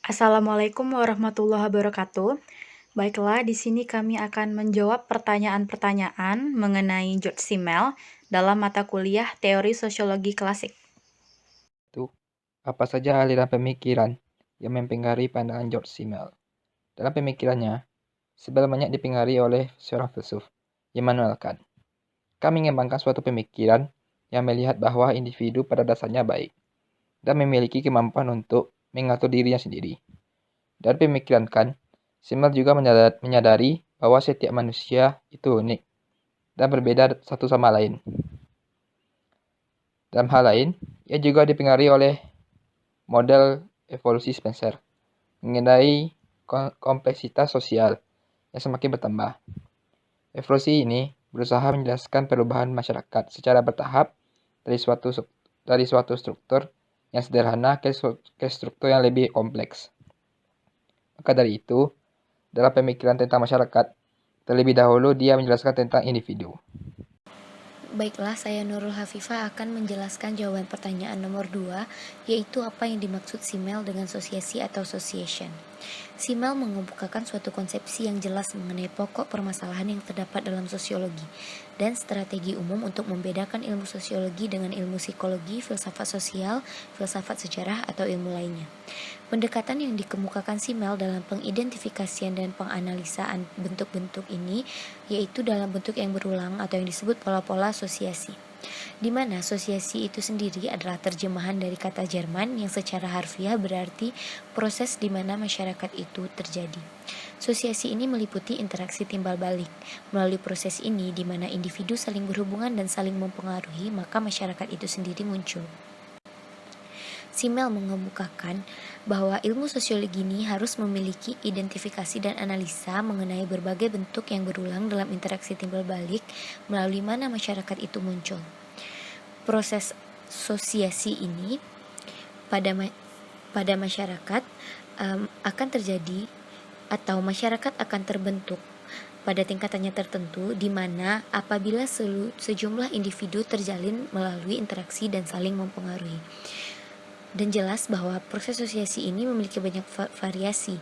Assalamualaikum warahmatullahi wabarakatuh. Baiklah, di sini kami akan menjawab pertanyaan-pertanyaan mengenai George Simmel dalam mata kuliah Teori Sosiologi Klasik. Itu, apa saja aliran pemikiran yang mempengaruhi pandangan George Simmel? Dalam pemikirannya, Simmel banyak dipengaruhi oleh seorang filsuf, Immanuel Kant. Kami mengembangkan suatu pemikiran yang melihat bahwa individu pada dasarnya baik dan memiliki kemampuan untuk mengatur dirinya sendiri. Dari pemikiran Kant, Simmel juga menyadari bahwa setiap manusia itu unik dan berbeda satu sama lain. Dalam hal lain, ia juga dipengaruhi oleh model evolusi Spencer mengenai kompleksitas sosial yang semakin bertambah. Evolusi ini berusaha menjelaskan perubahan masyarakat secara bertahap dari suatu struktur yang sederhana ke struktur yang lebih kompleks. Maka dari itu, dalam pemikiran tentang masyarakat, terlebih dahulu dia menjelaskan tentang individu. Baiklah, saya Nurul Hafifah akan menjelaskan jawaban pertanyaan nomor 2, yaitu apa yang dimaksud Simmel dengan asosiasi atau association. Simmel mengemukakan suatu konsepsi yang jelas mengenai pokok permasalahan yang terdapat dalam sosiologi dan strategi umum untuk membedakan ilmu sosiologi dengan ilmu psikologi, filsafat sosial, filsafat sejarah, atau ilmu lainnya. Pendekatan yang dikemukakan Simmel dalam pengidentifikasian dan penganalisaan bentuk-bentuk ini yaitu dalam bentuk yang berulang atau yang disebut pola-pola asosiasi, di mana asosiasi itu sendiri adalah terjemahan dari kata Jerman yang secara harfiah berarti proses di mana masyarakat itu terjadi. Asosiasi ini meliputi interaksi timbal balik. Melalui proses ini di mana individu saling berhubungan dan saling mempengaruhi, maka masyarakat itu sendiri muncul. Simmel mengemukakan bahwa ilmu sosiologi ini harus memiliki identifikasi dan analisa mengenai berbagai bentuk yang berulang dalam interaksi timbal balik melalui mana masyarakat itu muncul. Proses asosiasi ini pada masyarakat akan terjadi atau masyarakat akan terbentuk pada tingkatannya tertentu, di mana apabila sejumlah individu terjalin melalui interaksi dan saling mempengaruhi. Dan jelas bahwa proses asosiasi ini memiliki banyak variasi,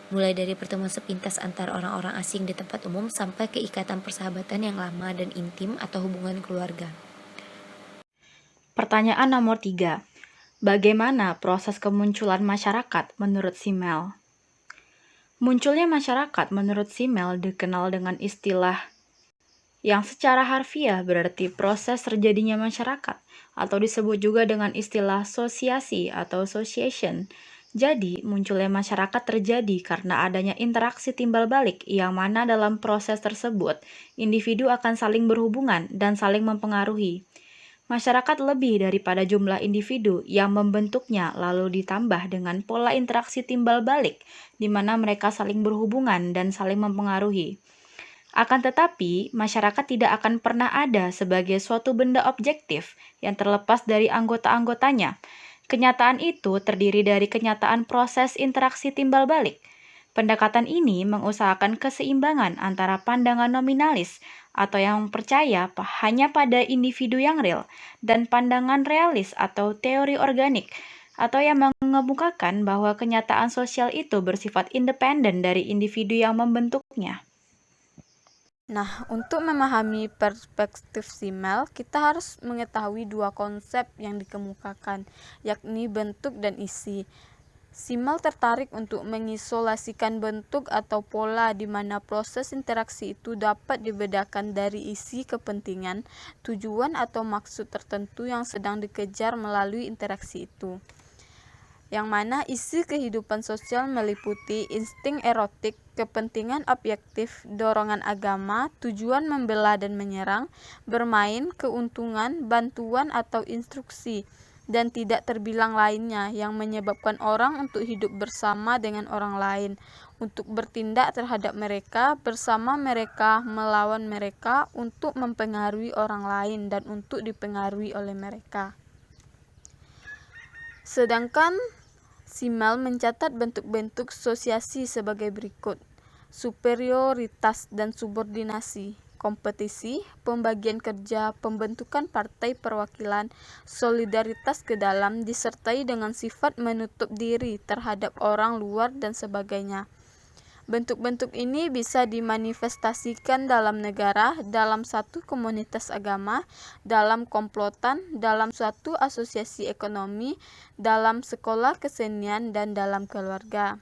mulai dari pertemuan sepintas antar orang-orang asing di tempat umum sampai ke ikatan persahabatan yang lama dan intim atau hubungan keluarga. Pertanyaan nomor 3. Bagaimana proses kemunculan masyarakat menurut Simmel? Munculnya masyarakat menurut Simmel dikenal dengan istilah yang secara harfiah berarti proses terjadinya masyarakat, atau disebut juga dengan istilah asosiasi atau association. Jadi, munculnya masyarakat terjadi karena adanya interaksi timbal balik yang mana dalam proses tersebut, individu akan saling berhubungan dan saling mempengaruhi. Masyarakat lebih daripada jumlah individu yang membentuknya lalu ditambah dengan pola interaksi timbal balik, di mana mereka saling berhubungan dan saling mempengaruhi. Akan tetapi, masyarakat tidak akan pernah ada sebagai suatu benda objektif yang terlepas dari anggota-anggotanya. Kenyataan itu terdiri dari kenyataan proses interaksi timbal balik. Pendekatan ini mengusahakan keseimbangan antara pandangan nominalis atau yang percaya hanya pada individu yang real dan pandangan realis atau teori organik atau yang mengemukakan bahwa kenyataan sosial itu bersifat independen dari individu yang membentuknya. Nah, untuk memahami perspektif Simmel, kita harus mengetahui dua konsep yang dikemukakan, yakni bentuk dan isi. Simmel tertarik untuk mengisolasikan bentuk atau pola di mana proses interaksi itu dapat dibedakan dari isi kepentingan, tujuan atau maksud tertentu yang sedang dikejar melalui interaksi itu. Yang mana isi kehidupan sosial meliputi insting erotik, kepentingan objektif, dorongan agama, tujuan membela dan menyerang, bermain, keuntungan, bantuan atau instruksi, dan tidak terbilang lainnya yang menyebabkan orang untuk hidup bersama dengan orang lain, untuk bertindak terhadap mereka, bersama mereka, melawan mereka, untuk mempengaruhi orang lain, dan untuk dipengaruhi oleh mereka. Sedangkan Simmel mencatat bentuk-bentuk asosiasi sebagai berikut: superioritas dan subordinasi, kompetisi, pembagian kerja, pembentukan partai perwakilan, solidaritas ke dalam, disertai dengan sifat menutup diri terhadap orang luar dan sebagainya. Bentuk-bentuk ini bisa dimanifestasikan dalam negara, dalam satu komunitas agama, dalam komplotan, dalam suatu asosiasi ekonomi, dalam sekolah kesenian, dan dalam keluarga.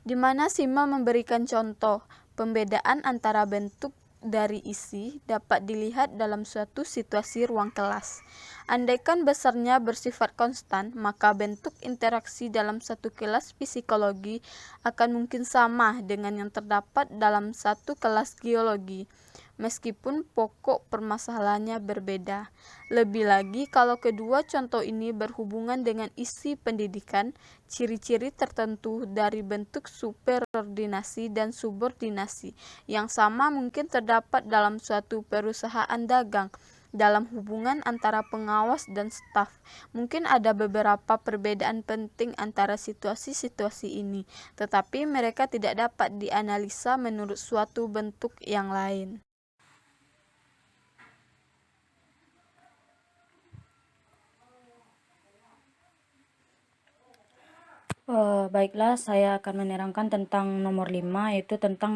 Di mana Simmel memberikan contoh, pembedaan antara bentuk dari isi dapat dilihat dalam suatu situasi ruang kelas. Andaikan besarnya bersifat konstan, maka bentuk interaksi dalam satu kelas psikologi akan mungkin sama dengan yang terdapat dalam satu kelas geologi, meskipun pokok permasalahannya berbeda. Lebih lagi kalau kedua contoh ini berhubungan dengan isi pendidikan, ciri-ciri tertentu dari bentuk superordinasi dan subordinasi yang sama mungkin terdapat dalam suatu perusahaan dagang, dalam hubungan antara pengawas dan staf. Mungkin ada beberapa perbedaan penting antara situasi-situasi ini, tetapi mereka tidak dapat dianalisa menurut suatu bentuk yang lain. Baiklah, saya akan menerangkan tentang nomor 5, yaitu tentang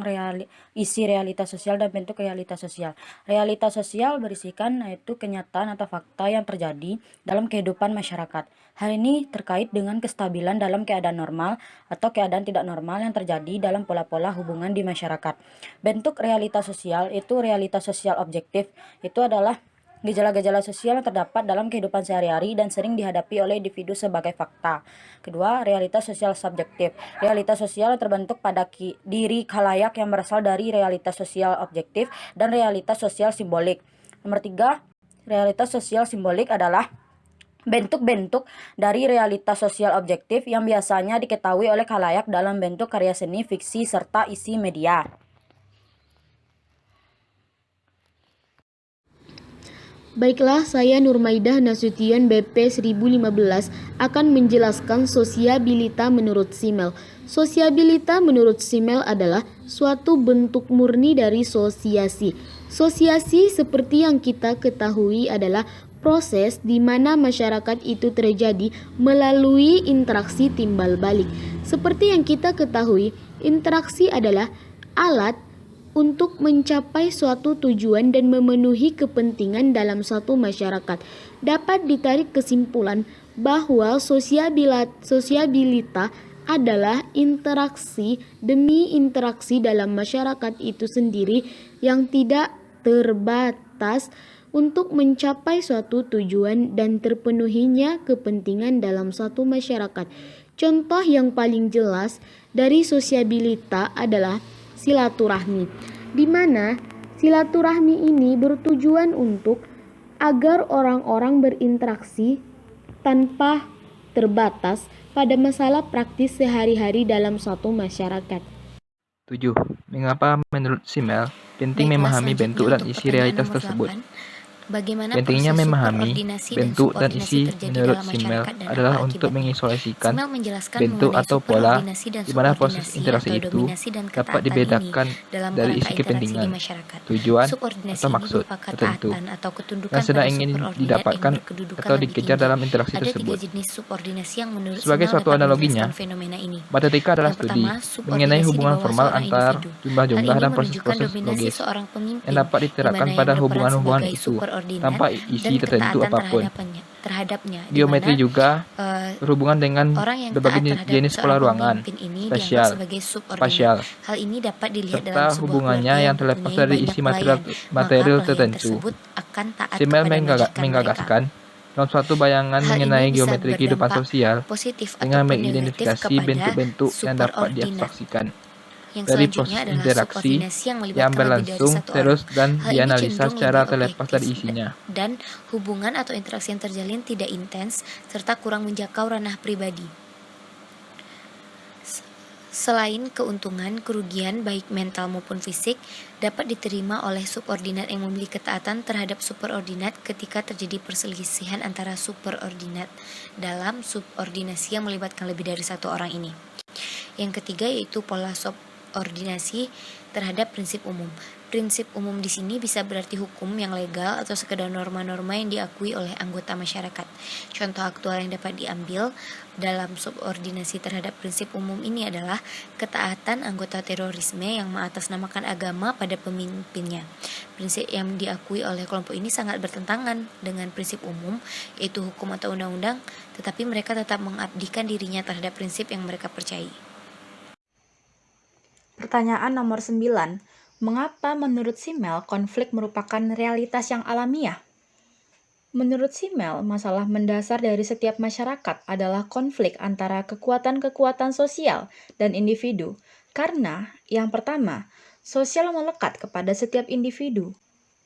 isi realitas sosial dan bentuk realitas sosial. Realitas sosial berisikan yaitu kenyataan atau fakta yang terjadi dalam kehidupan masyarakat. Hal ini terkait dengan kestabilan dalam keadaan normal atau keadaan tidak normal yang terjadi dalam pola-pola hubungan di masyarakat. Bentuk realitas sosial itu realitas sosial objektif, itu adalah gejala-gejala sosial yang terdapat dalam kehidupan sehari-hari dan sering dihadapi oleh individu sebagai fakta. Kedua, realitas sosial subjektif. Realitas sosial yang terbentuk pada diri khalayak yang berasal dari realitas sosial objektif dan realitas sosial simbolik. Nomor 3, realitas sosial simbolik adalah bentuk-bentuk dari realitas sosial objektif yang biasanya diketahui oleh khalayak dalam bentuk karya seni, fiksi, serta isi media. Baiklah, saya Nurmaidah Nasution BP 1015 akan menjelaskan sosiabilita menurut Simmel. Sosiabilita menurut Simmel adalah suatu bentuk murni dari sosiasi. Sosiasi seperti yang kita ketahui adalah proses di mana masyarakat itu terjadi melalui interaksi timbal balik. Seperti yang kita ketahui, interaksi adalah alat untuk mencapai suatu tujuan dan memenuhi kepentingan dalam suatu masyarakat. Dapat ditarik kesimpulan bahwa sosiabilita adalah interaksi demi interaksi dalam masyarakat itu sendiri yang tidak terbatas untuk mencapai suatu tujuan dan terpenuhinya kepentingan dalam suatu masyarakat. Contoh yang paling jelas dari sosiabilita adalah silaturahmi, di mana silaturahmi ini bertujuan untuk agar orang-orang berinteraksi tanpa terbatas pada masalah praktis sehari-hari dalam suatu masyarakat. 7. Mengapa menurut Simmel penting memahami bentuk dan isi realitas tersebut? Bagaimana Pentingnya proses memahami superordinasi bentuk dan subordinasi isi terjadi menurut dalam Simmel masyarakat dan adalah apa untuk akibatnya. mengisolasikan Simmel menjelaskan bentuk mengenai atau pola superordinasi dan di mana proses subordinasi interaksi atau itu dominasi dan dapat ketaatan dibedakan ini dalam dari kerangka isi interaksi kepentingan, di masyarakat. tujuan, Subordinasi atau ini maksud berupa tertentu ketaatan atau ketundukan yang sedang pada ingin superordinat didapatkan yang berkedudukan atau lebih dikejar tinggi. dalam interaksi Ada tersebut. 3 jenis subordinasi yang menurut Sebagai Simmel suatu dapat analoginya, menjelaskan fenomena ini. matematika adalah Yang studi pertama, subordinasi mengenai di hubungan bawah formal seorang antar individu. Hal jumlah-jumlah ini dan menunjukkan proses-proses dominasi logis seorang yang pemimpin, dapat di diterapkan mana yang pada berperan hubungan-hubungan sebagai itu superordinat tanpa dan isi tertentu ketaatan apapun. terhadapnya, di Geometri mana juga berhubungan dengan orang yang taat berbagai terhadap jenis pola seorang ruangan, pemimpin ini dianggap spasial, sebagai subordinat. spasial, Hal ini dapat dilihat dalam serta sebuah hubungannya keluarga yang yang terlepas mempunyai dari banyak isi pelayan, material maka pelayan tertentu. tersebut akan taat Simmel kepada majikan mereka. menggagaskan dalam suatu bayangan Hal mengenai ini bisa geometri kehidupan berdampak sosial positif dengan ataupun negatif mengidentifikasi kepada bentuk-bentuk yang dapat superordinat. diabstraksikan Yang dari selanjutnya proses adalah interaksi subordinasi yang yang melibatkan lebih dari berlangsung satu orang. terus dan Hal ini dianalisa cenderung secara lebih terlepas dari objektif isinya. dan hubungan atau interaksi yang terjalin tidak intens serta kurang menjangkau ranah pribadi. Selain keuntungan, kerugian baik mental maupun fisik dapat diterima oleh subordinat yang memiliki ketaatan terhadap superordinat ketika terjadi perselisihan antara superordinat dalam subordinasi yang melibatkan lebih dari satu orang ini. Yang ketiga yaitu pola subordinasi terhadap prinsip umum. Prinsip umum di sini bisa berarti hukum yang legal atau sekedar norma-norma yang diakui oleh anggota masyarakat. Contoh aktual yang dapat diambil dalam subordinasi terhadap prinsip umum ini adalah ketaatan anggota terorisme yang mengatasnamakan agama pada pemimpinnya. Prinsip yang diakui oleh kelompok ini sangat bertentangan dengan prinsip umum, yaitu hukum atau undang-undang, tetapi mereka tetap mengabdikan dirinya terhadap prinsip yang mereka percayai. Pertanyaan nomor 9. Mengapa menurut Simmel konflik merupakan realitas yang alamiah? Menurut Simmel, masalah mendasar dari setiap masyarakat adalah konflik antara kekuatan-kekuatan sosial dan individu. Karena, yang pertama, sosial melekat kepada setiap individu.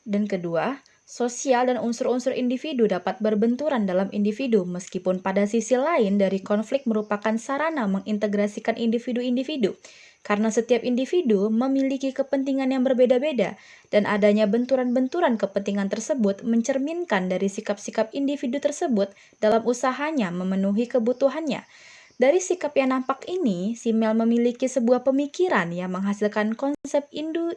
Dan kedua, sosial dan unsur-unsur individu dapat berbenturan dalam individu meskipun pada sisi lain dari konflik merupakan sarana mengintegrasikan individu-individu. Karena setiap individu memiliki kepentingan yang berbeda-beda dan adanya benturan-benturan kepentingan tersebut mencerminkan dari sikap-sikap individu tersebut dalam usahanya memenuhi kebutuhannya. Dari sikap yang nampak ini, Simmel memiliki sebuah pemikiran yang menghasilkan konsep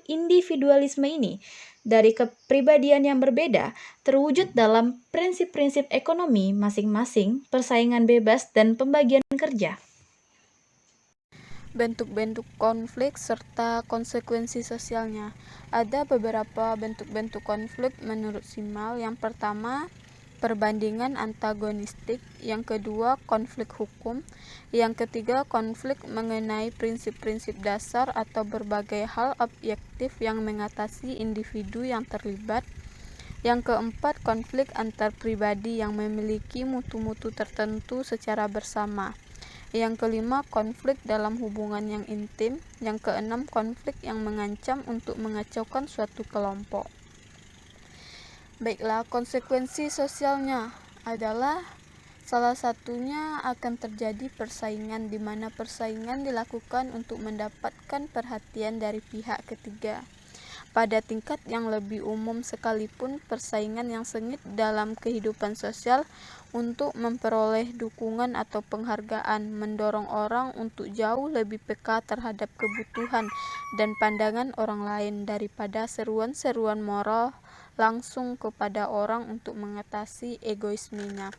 individualisme ini. Dari kepribadian yang berbeda, terwujud dalam prinsip-prinsip ekonomi masing-masing, persaingan bebas, dan pembagian kerja. Bentuk-bentuk konflik serta konsekuensi sosialnya. Ada beberapa bentuk-bentuk konflik menurut Simmel. Yang pertama, perbandingan antagonistik. Yang kedua, konflik hukum. Yang ketiga, konflik mengenai prinsip-prinsip dasar atau berbagai hal objektif yang mengatasi individu yang terlibat. Yang keempat, konflik antar pribadi yang memiliki mutu-mutu tertentu secara bersama. Yang kelima, konflik dalam hubungan yang intim. Yang keenam, konflik yang mengancam untuk mengacaukan suatu kelompok. Baiklah, konsekuensi sosialnya adalah salah satunya akan terjadi persaingan, di mana persaingan dilakukan untuk mendapatkan perhatian dari pihak ketiga. Pada tingkat yang lebih umum sekalipun, persaingan yang sengit dalam kehidupan sosial untuk memperoleh dukungan atau penghargaan mendorong orang untuk jauh lebih peka terhadap kebutuhan dan pandangan orang lain daripada seruan-seruan moral langsung kepada orang untuk mengatasi egoismenya.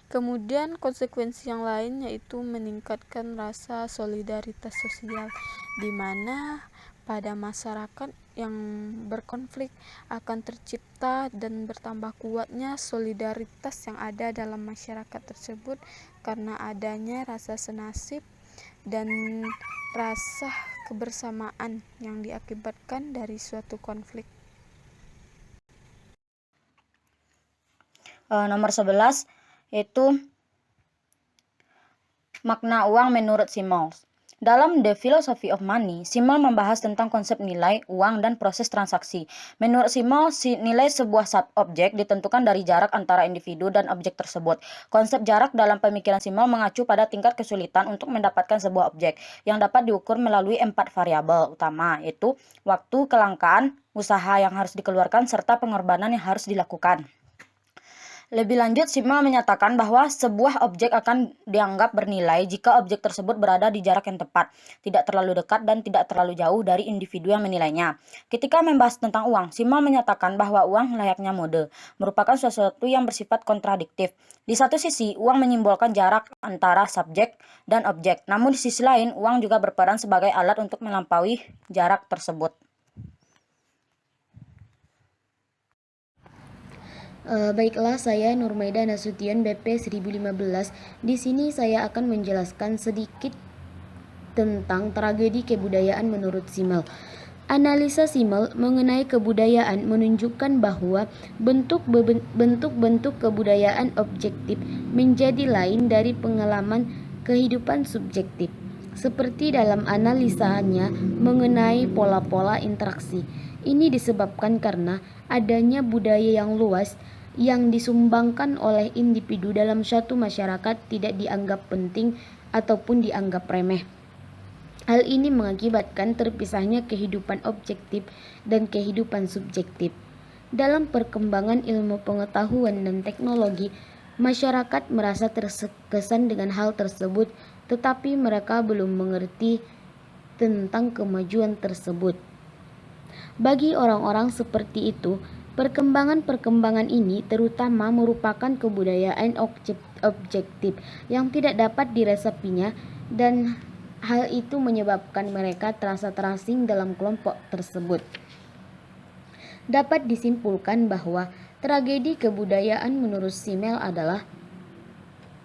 Kemudian konsekuensi yang lain yaitu meningkatkan rasa solidaritas sosial, di mana pada masyarakat yang berkonflik akan tercipta dan bertambah kuatnya solidaritas yang ada dalam masyarakat tersebut karena adanya rasa senasib dan rasa kebersamaan yang diakibatkan dari suatu konflik. Nomor 11 yaitu makna uang menurut Simmel. Dalam The Philosophy of Money, Simmel membahas tentang konsep nilai, uang, dan proses transaksi. Menurut Simmel, nilai sebuah objek ditentukan dari jarak antara individu dan objek tersebut. Konsep jarak dalam pemikiran Simmel mengacu pada tingkat kesulitan untuk mendapatkan sebuah objek, yang dapat diukur melalui 4 variabel utama, yaitu waktu, kelangkaan, usaha yang harus dikeluarkan, serta pengorbanan yang harus dilakukan. Lebih lanjut, Simmel menyatakan bahwa sebuah objek akan dianggap bernilai jika objek tersebut berada di jarak yang tepat, tidak terlalu dekat dan tidak terlalu jauh dari individu yang menilainya. Ketika membahas tentang uang, Simmel menyatakan bahwa uang layaknya mode, merupakan sesuatu yang bersifat kontradiktif. Di satu sisi, uang menyimbolkan jarak antara subjek dan objek, namun di sisi lain, uang juga berperan sebagai alat untuk melampaui jarak tersebut. Baiklah, saya Nurmaida Nasution BP 1015. Di sini saya akan menjelaskan sedikit tentang tragedi kebudayaan menurut Simmel. Analisa Simmel mengenai kebudayaan menunjukkan bahwa bentuk-bentuk kebudayaan objektif menjadi lain dari pengalaman kehidupan subjektif. Seperti dalam analisanya mengenai pola-pola interaksi. Ini disebabkan karena adanya budaya yang luas yang disumbangkan oleh individu dalam suatu masyarakat tidak dianggap penting ataupun dianggap remeh. Hal ini mengakibatkan terpisahnya kehidupan objektif dan kehidupan subjektif. Dalam perkembangan ilmu pengetahuan dan teknologi, masyarakat merasa terkesan dengan hal tersebut, tetapi mereka belum mengerti tentang kemajuan tersebut. Bagi orang-orang seperti itu, perkembangan-perkembangan ini terutama merupakan kebudayaan objektif yang tidak dapat diresapinya, dan hal itu menyebabkan mereka terasa terasing dalam kelompok tersebut. Dapat disimpulkan bahwa tragedi kebudayaan menurut Simmel adalah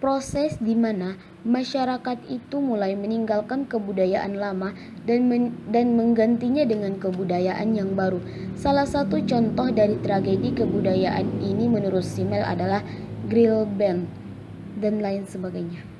proses di mana masyarakat itu mulai meninggalkan kebudayaan lama dan menggantinya dengan kebudayaan yang baru. Salah satu contoh dari tragedi kebudayaan ini menurut Simmel adalah Grill Band dan lain sebagainya.